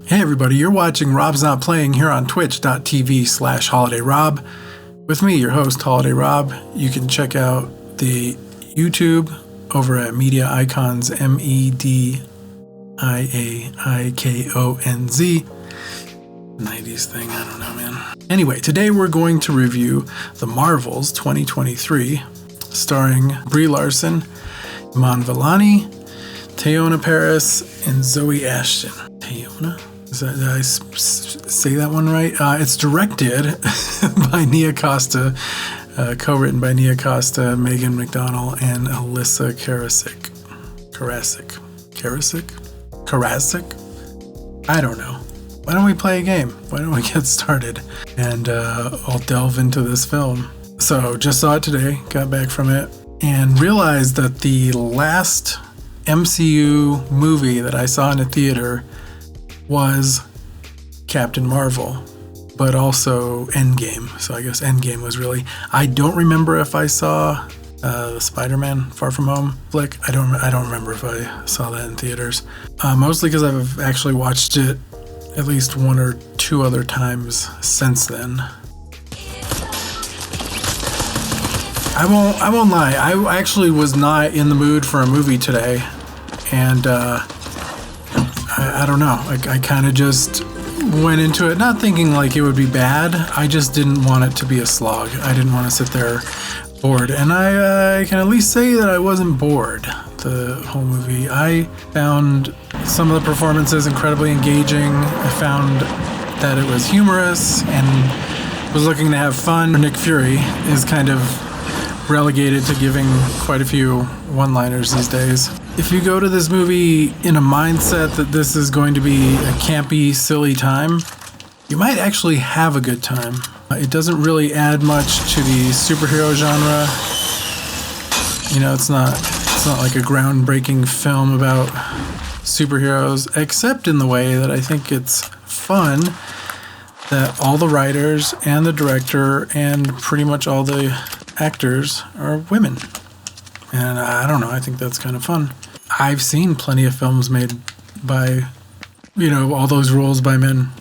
Hey everybody, you're watching Rob's Not Playing here on twitch.tv/holidayrob. With me, your host, Holiday Rob. You can check out the YouTube over at Media Icons, MEDIAIKONZ. 90s thing, I don't know, man. Anyway, today we're going to review The Marvels 2023, starring Brie Larson, Iman Vellani, Teyonah Parris, and Zoe Ashton. Teyonah? Did I say that one right? It's directed by Nia Costa, co-written by Nia Costa, Megan McDonnell, and Alyssa Karasik. I don't know. Why don't we play a game? Why don't we get started? And I'll delve into this film. So, just saw it today, got back from it, and realized that the last MCU movie that I saw in a theater was Captain Marvel, but also Endgame. So I guess Endgame was really... I don't remember if I saw the Spider-Man Far From Home flick. I don't remember if I saw that in theaters. Mostly because I've actually watched it at least one or two other times since then. I won't lie. I actually was not in the mood for a movie today, and I don't know. I kind of just went into it not thinking like it would be bad. I just didn't want it to be a slog. I didn't want to sit there bored. And I can at least say that I wasn't bored the whole movie. I found some of the performances incredibly engaging. I found that it was humorous and was looking to have fun. Nick Fury is kind of relegated to giving quite a few one-liners these days. If you go to this movie in a mindset that this is going to be a campy, silly time, you might actually have a good time. It doesn't really add much to the superhero genre. You know, it's not like a groundbreaking film about superheroes, except in the way that I think it's fun that all the writers and the director and pretty much all the actors are women. And I don't know, I think that's kind of fun. I've seen plenty of films made by, all those roles by men.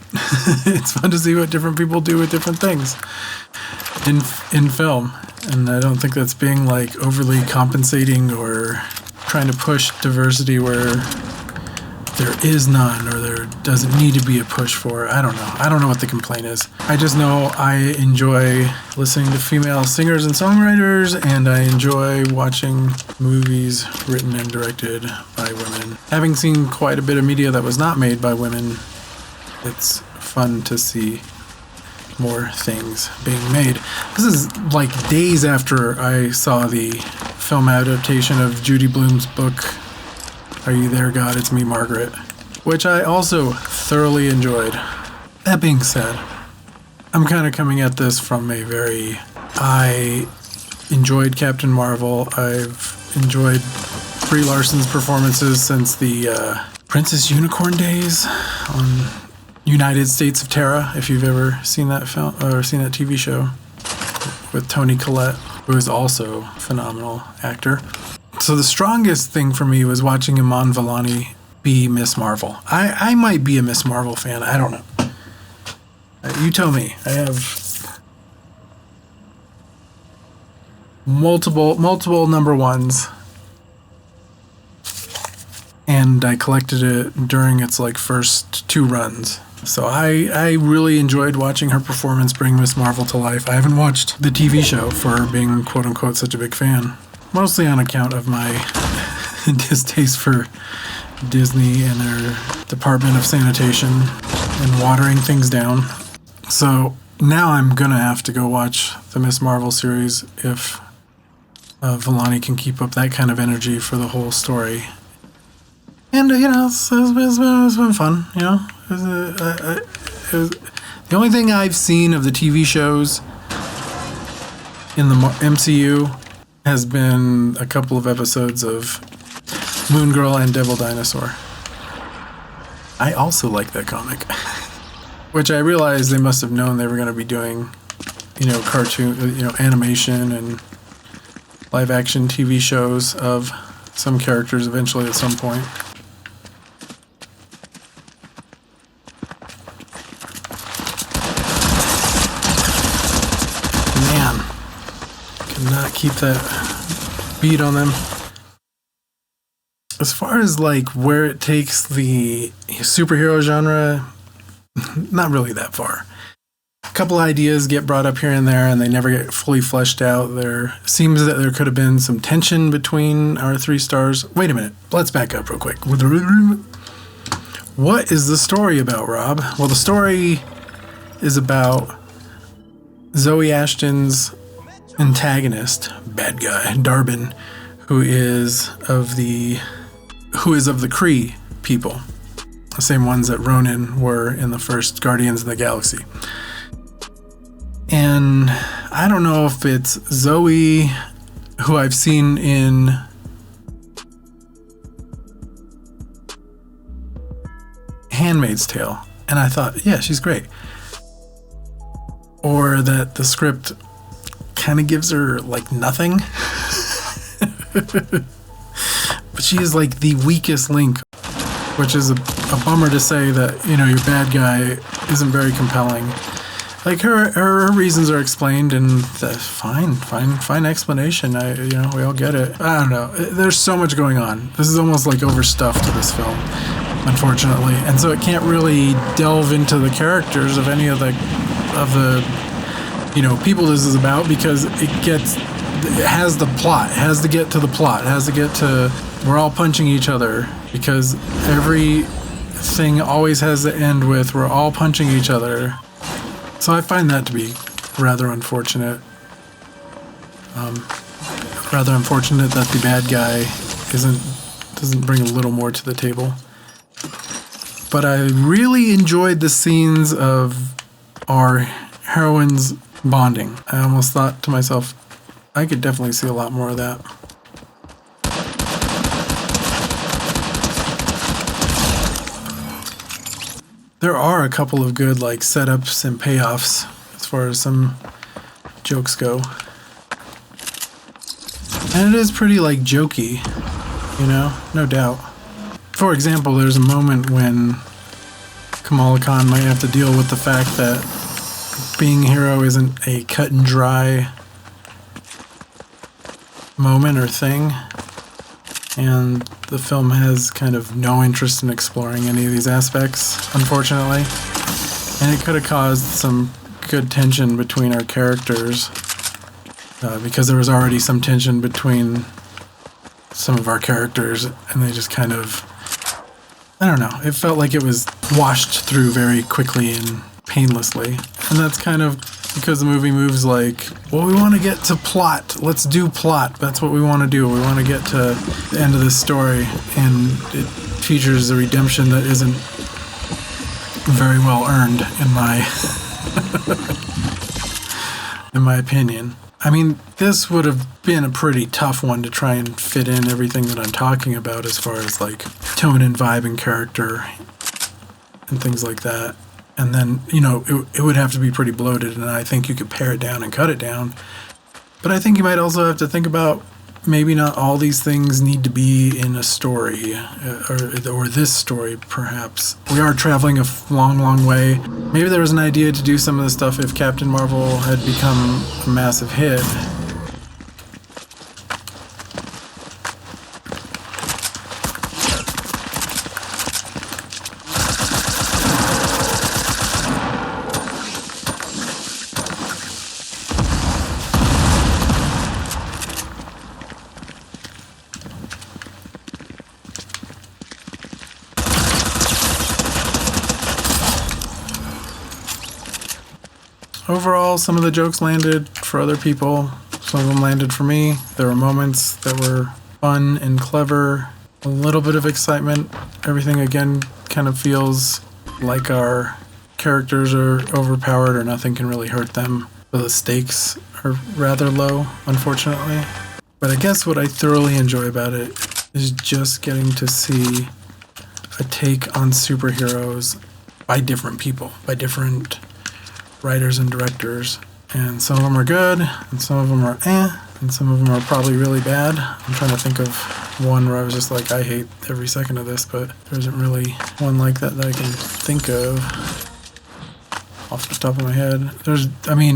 It's fun to see what different people do with different things in film. And I don't think that's being like overly compensating or trying to push diversity where there is none or there doesn't need to be a push for. I don't know. I don't know what the complaint is. I just know I enjoy listening to female singers and songwriters, and I enjoy watching movies written and directed by women. Having seen quite a bit of media that was not made by women, it's fun to see more things being made. This is like days after I saw the film adaptation of Judy Blume's book, Are You There, God? It's Me, Margaret, which I also thoroughly enjoyed. That being said, I'm kind of coming at this from I enjoyed Captain Marvel. I've enjoyed Brie Larson's performances since the Princess Unicorn days on United States of Terra, if you've ever seen that film or seen that TV show with Toni Collette, who is also a phenomenal actor. So the strongest thing for me was watching Iman Vellani be Miss Marvel. I might be a Miss Marvel fan. I don't know. You tell me. I have multiple number ones, and I collected it during its first two runs. So I really enjoyed watching her performance bring Miss Marvel to life. I haven't watched the TV show for being quote-unquote such a big fan. Mostly on account of my distaste for Disney and their Department of Sanitation and watering things down. So now I'm going to have to go watch the Miss Marvel series if Vellani can keep up that kind of energy for the whole story. And, it's been fun, the only thing I've seen of the TV shows in the MCU has been a couple of episodes of Moon Girl and Devil Dinosaur. I also like that comic, which I realized they must have known they were going to be doing, cartoon, animation and live action TV shows of some characters eventually at some point. keep that beat on them. As far as like where it takes the superhero genre, not really that far. A couple ideas get brought up here and there, and they never get fully fleshed out. There seems that there could have been some tension between our 3 stars. Wait a minute. Let's back up real quick. What is the story about, Rob? Well, the story is about Zoe Ashton's antagonist, bad guy, Darbin, who is of the Kree people, the same ones that Ronan were in the first Guardians of the Galaxy. And I don't know if it's Zoe, who I've seen in Handmaid's Tale, and I thought, yeah, she's great. Or that the script kind of gives her like nothing. But she is like the weakest link, which is a bummer to say that, you know, your bad guy isn't very compelling. Like her reasons are explained, and fine explanation. We all get it. I don't know. There's so much going on. This is almost like overstuffed to this film, unfortunately, and so it can't really delve into the characters of any of the people this is about, because it has the plot. It has to get to the plot. It has to get to we're all punching each other, because everything always has to end with we're all punching each other. So I find that to be rather unfortunate. Rather unfortunate that the bad guy doesn't bring a little more to the table. But I really enjoyed the scenes of our heroines bonding. I almost thought to myself, I could definitely see a lot more of that. There are a couple of good like setups and payoffs as far as some jokes go. And it is pretty like jokey, no doubt. For example, there's a moment when Kamala Khan might have to deal with the fact that being a hero isn't a cut and dry moment or thing. And the film has kind of no interest in exploring any of these aspects, unfortunately. And it could have caused some good tension between our characters, because there was already some tension between some of our characters, and they just kind of, I don't know, it felt like it was washed through very quickly and painlessly. And that's kind of because the movie moves like, well, we want to get to plot. Let's do plot. That's what we want to do. We want to get to the end of this story. And it features a redemption that isn't very well earned in my opinion. I mean, this would have been a pretty tough one to try and fit in everything that I'm talking about as far as like tone and vibe and character and things like that. And then, it would have to be pretty bloated, and I think you could pare it down and cut it down. But I think you might also have to think about maybe not all these things need to be in a story, or this story, perhaps. We are traveling a long, long way. Maybe there was an idea to do some of this stuff if Captain Marvel had become a massive hit. Overall, some of the jokes landed for other people. Some of them landed for me. There were moments that were fun and clever. A little bit of excitement. Everything, again, kind of feels like our characters are overpowered or nothing can really hurt them. But the stakes are rather low, unfortunately. But I guess what I thoroughly enjoy about it is just getting to see a take on superheroes by different people, by different writers and directors, and some of them are good, and some of them are and some of them are probably really bad. I'm trying to think of one where I was just like, I hate every second of this, but there isn't really one like that I can think of off the top of my head.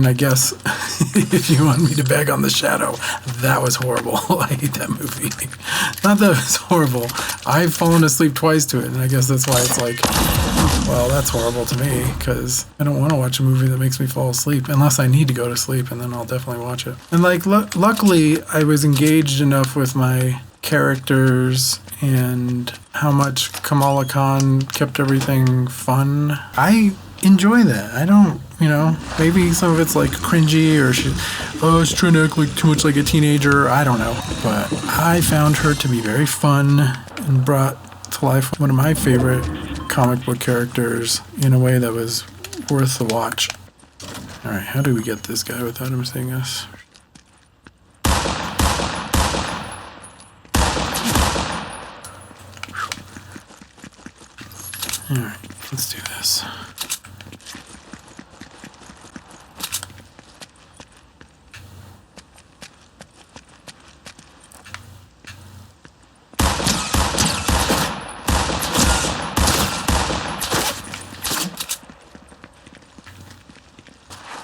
I guess If You Want Me to Beg on the Shadow. That was horrible. I hate that movie. Not that it was horrible. I've fallen asleep twice to it, and I guess that's why it's like, well, that's horrible to me, because I don't want to watch a movie that makes me fall asleep, unless I need to go to sleep, and then I'll definitely watch it. And like, luckily, I was engaged enough with my characters and how much Kamala Khan kept everything fun. I enjoy that. I don't, maybe some of it's like cringy, or she's trying to act like too much like a teenager. I don't know. But I found her to be very fun and brought to life one of my favorite comic book characters in a way that was worth the watch. All right, how do we get this guy without him seeing us? All right, let's do this.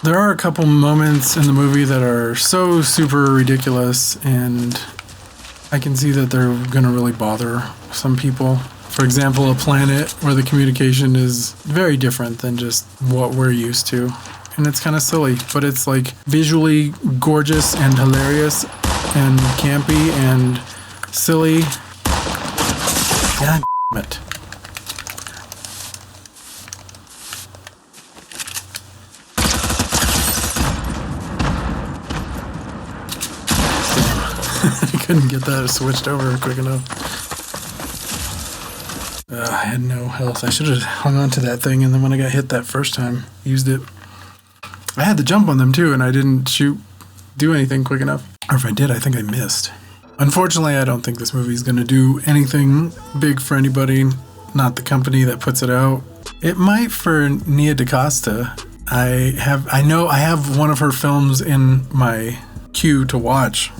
There are a couple moments in the movie that are so super ridiculous, and I can see that they're going to really bother some people. For example, a planet where the communication is very different than just what we're used to. And it's kind of silly, but it's like visually gorgeous and hilarious and campy and silly. God damn it. I couldn't get that switched over quick enough. I had no health. I should have hung on to that thing, and then when I got hit that first time, used it. I had to jump on them too, and I didn't do anything quick enough. Or if I did, I think I missed. Unfortunately, I don't think this movie is going to do anything big for anybody, not the company that puts it out. It might for Nia DaCosta. I know I have one of her films in my queue to watch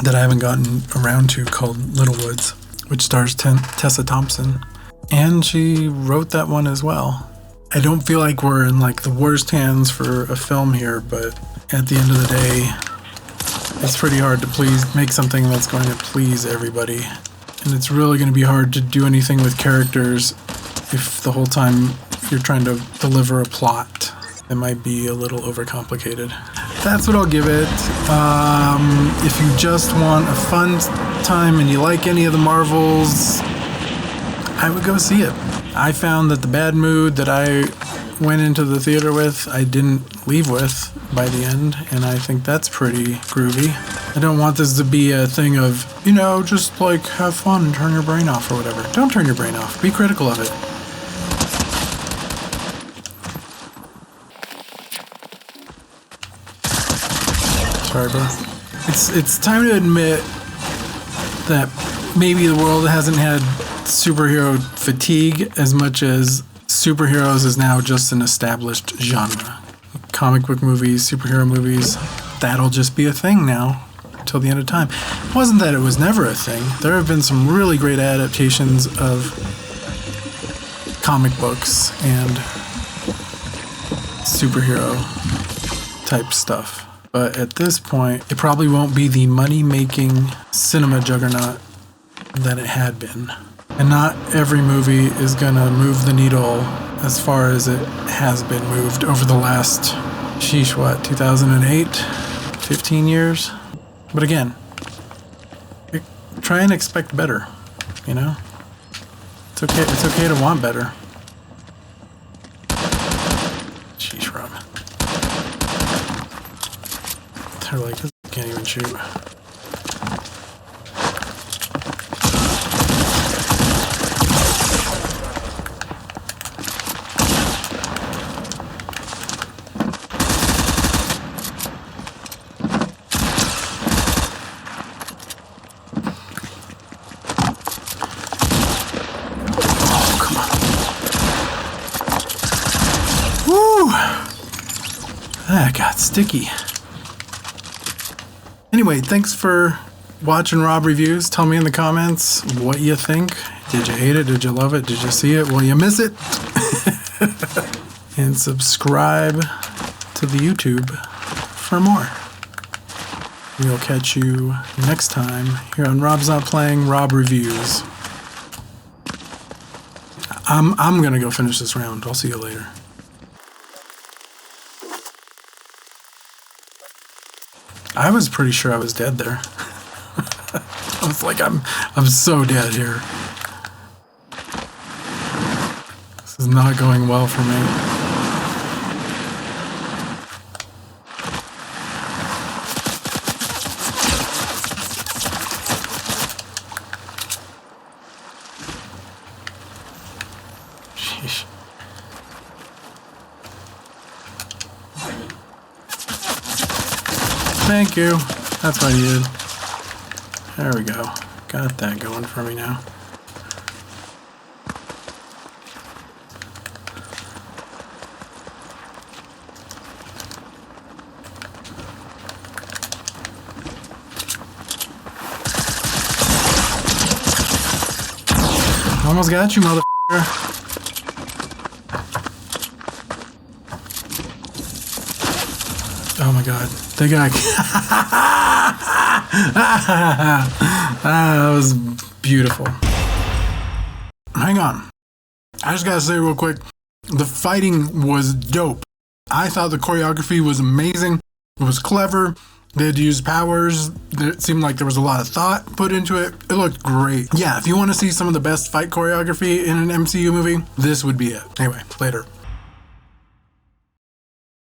that I haven't gotten around to, called Little Woods, which stars Tessa Thompson. And she wrote that one as well. I don't feel like we're in like the worst hands for a film here, but at the end of the day, it's pretty hard to make something that's going to please everybody. And it's really going to be hard to do anything with characters if the whole time you're trying to deliver a plot. It might be a little overcomplicated. That's what I'll give it. If you just want a fun time and you like any of the Marvels, I would go see it. I found that the bad mood that I went into the theater with, I didn't leave with by the end, and I think that's pretty groovy. I don't want this to be a thing of, just like have fun and turn your brain off or whatever. Don't turn your brain off. Be critical of it. Sorry, bro. It's time to admit that maybe the world hasn't had superhero fatigue as much as superheroes is now just an established genre. Comic book movies, superhero movies, that'll just be a thing now till the end of time. It wasn't that it was never a thing. There have been some really great adaptations of comic books and superhero type stuff. But at this point, it probably won't be the money-making cinema juggernaut that it had been. And not every movie is gonna move the needle as far as it has been moved over the last, 2008? 15 years? But again, try and expect better, It's okay to want better. Sheesh, Rob. They're like, this can't even shoot. That got sticky. Anyway, thanks for watching Rob Reviews. Tell me in the comments what you think. Did you hate it? Did you love it? Did you see it? Will you miss it? And subscribe to the YouTube for more. we'll catch you next time here on Rob's Not Playing, Rob Reviews. I'm gonna go finish this round. I'll see you later. I was pretty sure I was dead there. I was like, I'm so dead here. This is not going well for me. Sheesh. Thank you. That's what I needed. There we go. Got that going for me now. Almost got you, motherfucker. Oh my god. They got... that was beautiful. Hang on. I just gotta say real quick, the fighting was dope. I thought the choreography was amazing. It was clever. They had to use powers. It seemed like there was a lot of thought put into it. It looked great. Yeah, if you want to see some of the best fight choreography in an MCU movie, this would be it. Anyway, later.